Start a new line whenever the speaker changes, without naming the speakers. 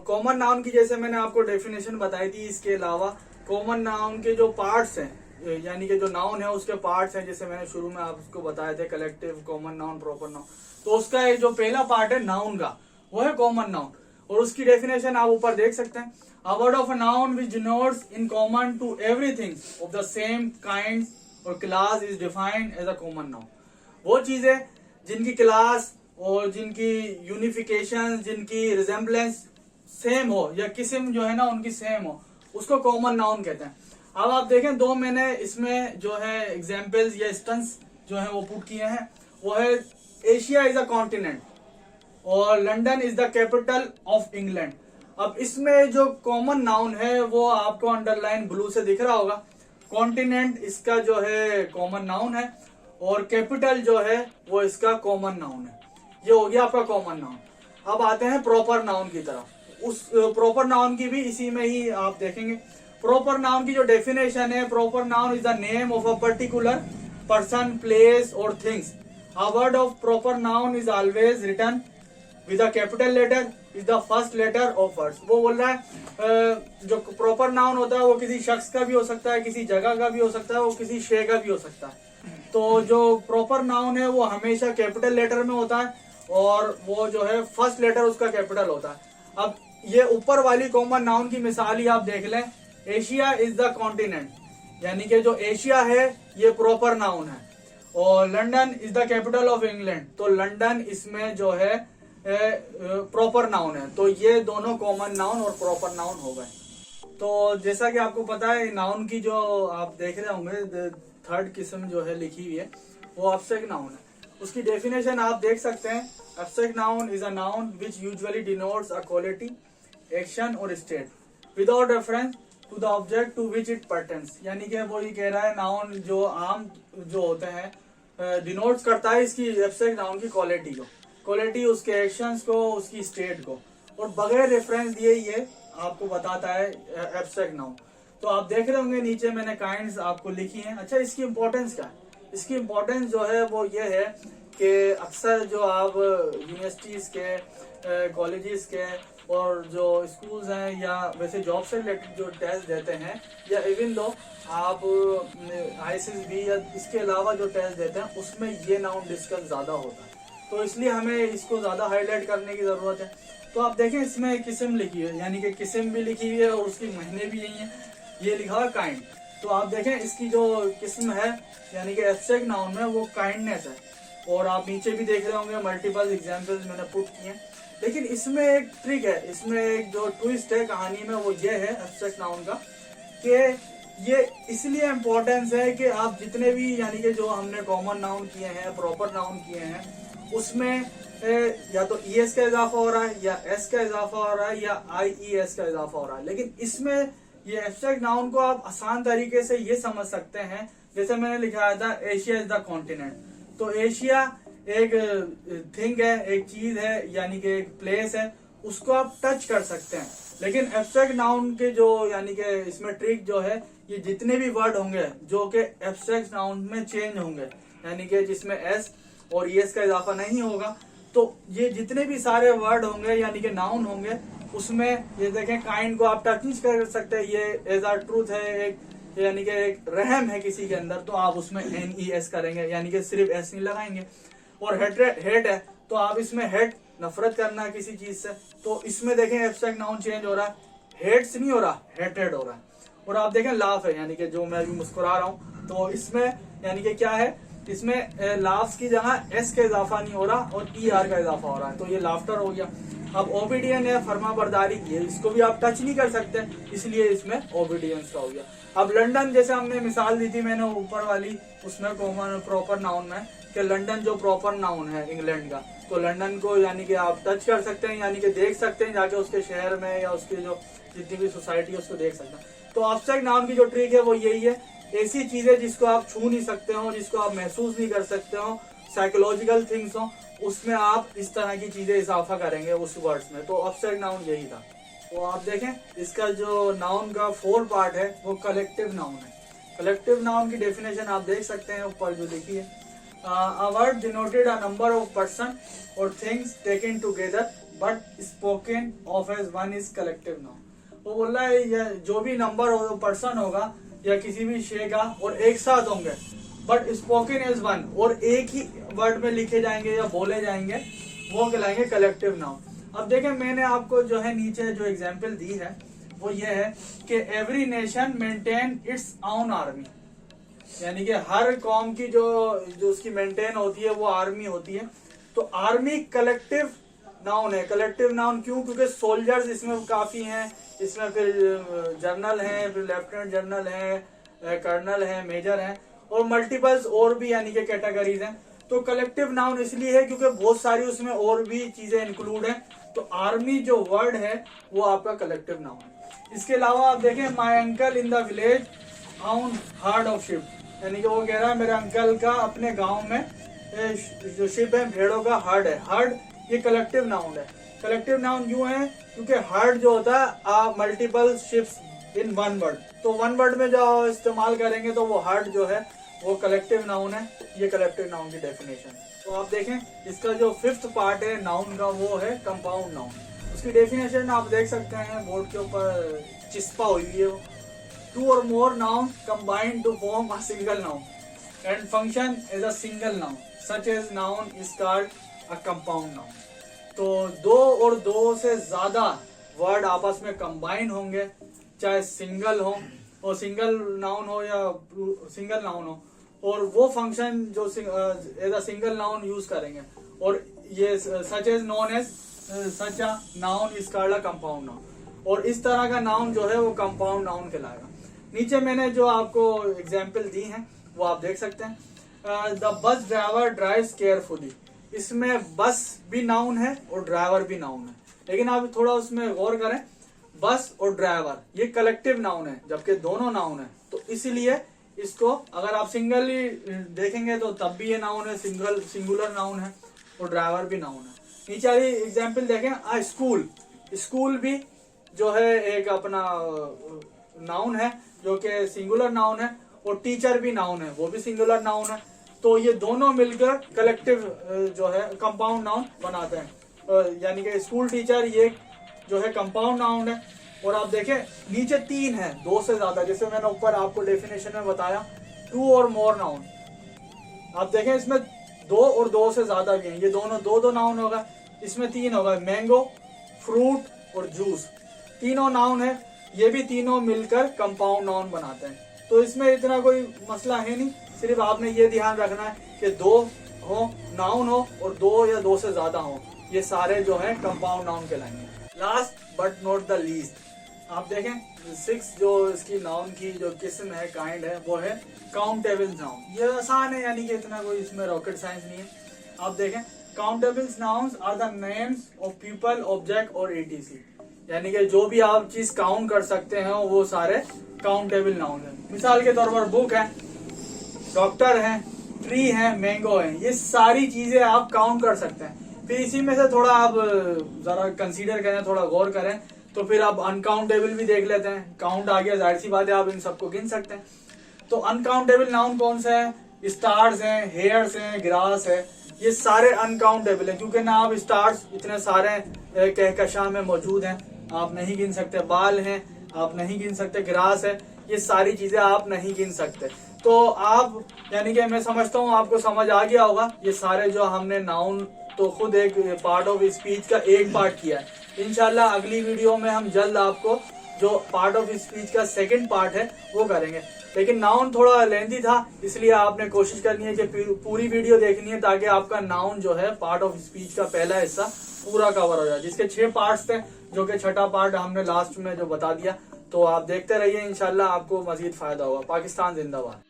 Common noun की जैसे मैंने आपको डेफिनेशन बताई थी, इसके अलावा कॉमन नाउन के जो पार्ट्स हैं, यानी कि जो नाउन है उसके पार्ट्स हैं, जैसे मैंने शुरू में आपको बताए थे collective, common noun, proper noun. तो उसका एक जो पहला पार्ट है नाउन का, वो है कॉमन नाउन, और उसकी डेफिनेशन आप ऊपर देख सकते हैं। A word of a noun which denotes in common to everything of the same kind और class is defined as a common noun. वो चीजें जिनकी क्लास और जिनकी यूनिफिकेशन, जिनकी रिजेम्बलेंस सेम हो या किस्म जो है ना उनकी सेम हो, उसको कॉमन नाउन कहते हैं। अब आप देखें, दो मैंने इसमें जो है एग्जाम्पल्स या इंस्टेंस जो है वो पुट किए हैं। वो है एशिया इज अ कॉन्टिनेंट और London is the capital of England. अब इसमें जो कॉमन नाउन है वो आपको अंडरलाइन ब्लू से दिख रहा होगा। कॉन्टिनेंट इसका जो है कॉमन नाउन है और कैपिटल जो है वो इसका कॉमन नाउन है। ये हो गया आपका कॉमन नाउन। अब आते हैं प्रॉपर नाउन की तरफ। उस प्रॉपर नाउन की भी इसी में ही आप देखेंगे। प्रॉपर नाउन की जो डेफिनेशन है, proper noun is the name of a particular person, place और things. A word of proper noun is always written with a capital letter is the first letter of words. वो बोल रहा है जो proper noun होता है वो किसी शख्स का भी हो सकता है, किसी जगह का भी हो सकता है, वो किसी शे का भी हो सकता है। तो जो प्रॉपर नाउन है वो हमेशा कैपिटल लेटर में होता है और वो जो है फर्स्ट लेटर उसका कैपिटल होता है। अब ये ऊपर वाली कॉमन नाउन की मिसाल ही आप देख लें। एशिया इज द कॉन्टिनेंट, यानी कि जो एशिया है ये प्रॉपर नाउन है, और London is the capital of England, तो लंदन इसमें जो है प्रॉपर नाउन है। तो ये दोनों कॉमन नाउन और प्रॉपर नाउन हो गए। तो जैसा कि आपको पता है, नाउन की जो आप देख रहे होंगे थर्ड किस्म जो है लिखी हुई है वो एब्स्ट्रैक्ट नाउन है। उसकी डेफिनेशन आप देख सकते हैं। Abstract noun is a noun which usually denotes a quality, action और state without reference to the object to which it pertains. यानी कि वो ये कह रहा है नाउन जो आम जो होते हैं डिनोट्स करता है इसकी एब्स्ट्रैक्ट नाउन की क्वालिटी को, क्वालिटी उसके एक्शंस को, उसकी स्टेट को, और बगैर रेफरेंस दिए ये आपको बताता है एब्स्ट्रैक्ट नाउन। तो आप देख रहे होंगे नीचे मैंने काइंड्स आपको लिखी हैं। अच्छा, इसकी इंपॉर्टेंस क्या है? इसकी इंपॉर्टेंस जो है वो ये है कि अक्सर जो आप यूनिवर्सिटीज के, कॉलेजेस के और जो स्कूल्स हैं या वैसे जॉब से रिलेटेड जो टेस्ट देते हैं, या इवन दो आप ISSB या इसके अलावा जो टेस्ट देते हैं उसमें ये नाउन डिस्कस ज़्यादा होता है, तो इसलिए हमें इसको ज़्यादा हाईलाइट करने की ज़रूरत है। तो आप देखें इसमें किस्म लिखी है, यानी कि किस्म भी लिखी हुई है और उसकी महीने भी यही है। ये लिखा है काइंड। तो आप देखें इसकी जो किस्म है यानी कि एब्स्ट्रैक्ट नाउन में वो काइंडनेस है, और आप नीचे भी देख रहे होंगे मल्टीपल एग्जांपल्स मैंने पुट किए। लेकिन इसमें एक ट्रिक है, इसमें एक जो ट्विस्ट है कहानी में वो ये है एब्स्ट्रैक्ट नाउन का, कि ये इसलिए इम्पोर्टेंस है कि आप जितने भी यानी कि जो हमने कॉमन नाउन किए हैं, प्रॉपर नाउन किए हैं, उसमें या तो ES का इजाफा हो रहा है या S का इजाफा हो रहा है या IES का इजाफा हो रहा है। लेकिन इसमें ये एब्स्ट्रैक्ट नाउन को आप आसान तरीके से ये समझ सकते हैं, जैसे मैंने लिखा था एशिया इज द कॉन्टिनेंट। तो एशिया एक थिंग है, एक चीज है, यानी कि एक प्लेस है, उसको आप टच कर सकते हैं। लेकिन एब्स्ट्रैक्ट नाउन के जो यानी कि इसमें ट्रिक जो है, ये जितने भी वर्ड होंगे जो कि एब्स्ट्रैक्ट नाउन में चेंज होंगे, यानी कि जिसमें S और ES का इजाफा नहीं होगा, तो ये जितने भी सारे वर्ड होंगे यानी कि नाउन होंगे, उसमें ये देखें काइंड को आप टच नहीं कर सकते। ये एज आर ट्रूथ है, एक यानी कि एक रहम है किसी के अंदर, तो आप उसमें NES करेंगे, यानी कि सिर्फ S नहीं लगाएंगे। और हेट है तो आप इसमें हेट, नफरत करना है किसी चीज से, तो इसमें देखें एब्स्ट्रैक्ट नाउन चेंज हो रहा है, हेट्स नहीं हो रहा, हेटेड हो रहा है। और आप देखें लाफ है, यानी कि जो मैं अभी मुस्कुरा रहा हूँ, तो इसमें यानी कि क्या है, इसमें लाफ्स की जगह S का इजाफा नहीं हो रहा और ER का इजाफा हो रहा है, तो ये लाफ्टर हो गया। अब ओबीडियन है, फर्मा बरदारी, ये इसको भी आप टच नहीं कर सकते, इसलिए इसमें ओबीडियंस का हो गया। अब लंदन, जैसे हमने मिसाल दी थी मैंने ऊपर वाली, उसमें कॉमन प्रॉपर नाउन में कि लंदन जो प्रॉपर नाउन है इंग्लैंड का, तो लंदन को यानी कि आप टच कर सकते हैं, यानी कि देख सकते हैं जाके उसके शहर में, या उसकी जो जितनी भी सोसाइटी है उसको देख सकते हैं। तो एब्स्ट्रैक्ट नाउन की जो ट्रिक है वो यही है, ऐसी चीजें जिसको आप छू नहीं सकते हो, जिसको आप महसूस नहीं कर सकते हो, साइकोलॉजिकल थिंग्स हो, उसमें आप इस तरह की चीजें इजाफा करेंगे उस वर्ड्स में। तो एब्स्ट्रैक्ट नाउन यही था। तो आप देखें इसका जो नाउन का 4 पार्ट है वो कलेक्टिव नाउन है। कलेक्टिव नाउन की डेफिनेशन आप देख सकते हैं ऊपर जो लिखी है। A word denoted a number of person or things taken together but spoken of as one is collective noun. वो बोल रहा है ये जो भी नंबर हो, पर्सन होगा या किसी भी शे का, और एक साथ होंगे बट स्पोकन एज वन, और एक ही वर्ड में लिखे जाएंगे या बोले जाएंगे, वो कहलाएंगे कलेक्टिव नाउन। अब देखें मैंने आपको जो है नीचे जो एग्जाम्पल दी है वो ये है कि every nation maintain its own army, यानी कि हर कौम की जो उसकी मेंटेन होती है वो आर्मी होती है। तो आर्मी कलेक्टिव नाउन है। कलेक्टिव नाउन क्यों? क्योंकि सोल्जर्स इसमें काफी हैं, इसमें फिर जनरल हैं, फिर लेफ्टिनेंट जनरल हैं, कर्नल हैं, मेजर हैं, और मल्टीपल्स और भी यानी कि कैटेगरीज हैं। तो कलेक्टिव नाउन इसलिए है क्योंकि बहुत सारी उसमें और भी चीजें इंक्लूड हैं। तो आर्मी जो वर्ड है वो आपका कलेक्टिव नाउन है। इसके अलावा आप देखें my uncle in the village on hard of ship, यानी कि वो कह रहा है मेरे अंकल का अपने गांव में जो शिप है भेड़ों का हर्ड है। हर्ड ये कलेक्टिव नाउन है। कलेक्टिव नाउन क्यों है? क्योंकि हर्ड जो होता है multiple ships in one word, तो वन वर्ड में जो इस्तेमाल करेंगे तो वो हर्ड जो है वो कलेक्टिव नाउन है। ये कलेक्टिव नाउन की डेफिनेशन। तो आप देखें इसका जो फिफ्थ पार्ट है नाउन का वो है कंपाउंड नाउन। उसकी डेफिनेशन आप देख सकते हैं बोर्ड के ऊपर चिस्पा हुई है। टू और more noun combined to form a single noun and function as a single noun such as noun is called a compound noun. तो दो और दो से ज्यादा वर्ड आपस में कंबाइन होंगे, चाहे सिंगल हो और सिंगल नाउन हो या सिंगल नाउन हो, और वो फंक्शन जो as a single noun use करेंगे, और ये such as known as such a noun is called a compound noun. और इस तरह का नाउन जो है वो कंपाउंड नाउन कहलाएगा। नीचे मैंने जो आपको एग्जाम्पल दी हैं वो आप देख सकते हैं। The bus driver drives carefully, इसमें बस भी नाउन है और ड्राइवर भी नाउन है, लेकिन आप थोड़ा उसमें गौर करें। बस और ड्राइवर ये कलेक्टिव नाउन है जबकि दोनों नाउन है, तो इसीलिए इसको अगर आप सिंगली देखेंगे तो तब भी ये नाउन है, सिंगुलर नाउन है, और ड्राइवर भी नाउन है। नीचे वाली एग्जाम्पल देखें, आ स्कूल, स्कूल भी जो है एक अपना नाउन है जो कि सिंगुलर नाउन है, और टीचर भी नाउन है, वो भी सिंगुलर नाउन है। तो ये दोनों मिलकर कलेक्टिव जो है कंपाउंड नाउन बनाते हैं, यानी कि स्कूल टीचर ये जो है कंपाउंड नाउन है। और आप देखें नीचे तीन है, दो से ज्यादा, जैसे मैंने ऊपर आपको डेफिनेशन में बताया, टू और मोर नाउन। आप देखें इसमें दो और दो से ज्यादा भी हैं, ये दोनों दो दो नाउन होगा, इसमें तीन होगा, मैंगो, फ्रूट और जूस, तीनों नाउन है, ये भी तीनों मिलकर कंपाउंड नाउन बनाते हैं। तो इसमें इतना कोई मसला है नहीं, सिर्फ आपने ये ध्यान रखना है कि दो हो नाउन हो और दो या दो से ज्यादा हो, ये सारे जो है कंपाउंड नाउन कहलाएंगे। Last but not the least, आप देखें सिक्स जो इसकी नाउन की जो किस्म है, काइंड है, वो है काउंटेबल नाउन। ये आसान है, यानी कि इतना कोई इसमें रॉकेट साइंस नहीं है। आप देखें countable nouns are the names of people, object और एटीसी, यानी कि जो भी आप चीज काउंट कर सकते हैं वो सारे काउंटेबल नाउन है। मिसाल के तौर पर बुक है, डॉक्टर है, ट्री है, मैंगो है, ये सारी चीजें आप काउंट कर सकते हैं। फिर इसी में से थोड़ा आप जरा कंसीडर करें, थोड़ा गौर करें, तो फिर आप अनकाउंटेबल भी देख लेते हैं। काउंट आ गया, जाहिर सी बात है आप इन सबको गिन सकते हैं। तो अनकाउंटेबल नाउन कौन से हैं? स्टार्स हैं, हेयर्स हैं, ग्रास है, ये सारे अनकाउंटेबल हैं, क्योंकि ना आप स्टार्स इतने सारे कहकशां में मौजूद हैं, आप नहीं गिन सकते। बाल हैं, आप नहीं गिन सकते। ग्रास है, ये सारी चीजें आप नहीं गिन सकते। तो आप यानी कि मैं समझता हूँ आपको समझ आ गया होगा। ये सारे जो हमने नाउन तो खुद एक पार्ट ऑफ स्पीच का एक पार्ट किया है। इंशाल्लाह अगली वीडियो में हम जल्द आपको जो पार्ट ऑफ स्पीच का सेकंड पार्ट है वो करेंगे। लेकिन नाउन थोड़ा लेंथी था, इसलिए आपने कोशिश करनी है कि पूरी वीडियो देखनी है ताकि आपका नाउन जो है पार्ट ऑफ स्पीच का पहला हिस्सा पूरा कवर हो जाए, जिसके 6 पार्ट्स थे, जो कि छठा पार्ट हमने लास्ट में जो बता दिया। तो आप देखते रहिए, इंशाल्लाह आपको मजीद फायदा होगा। पाकिस्तान जिंदाबाद।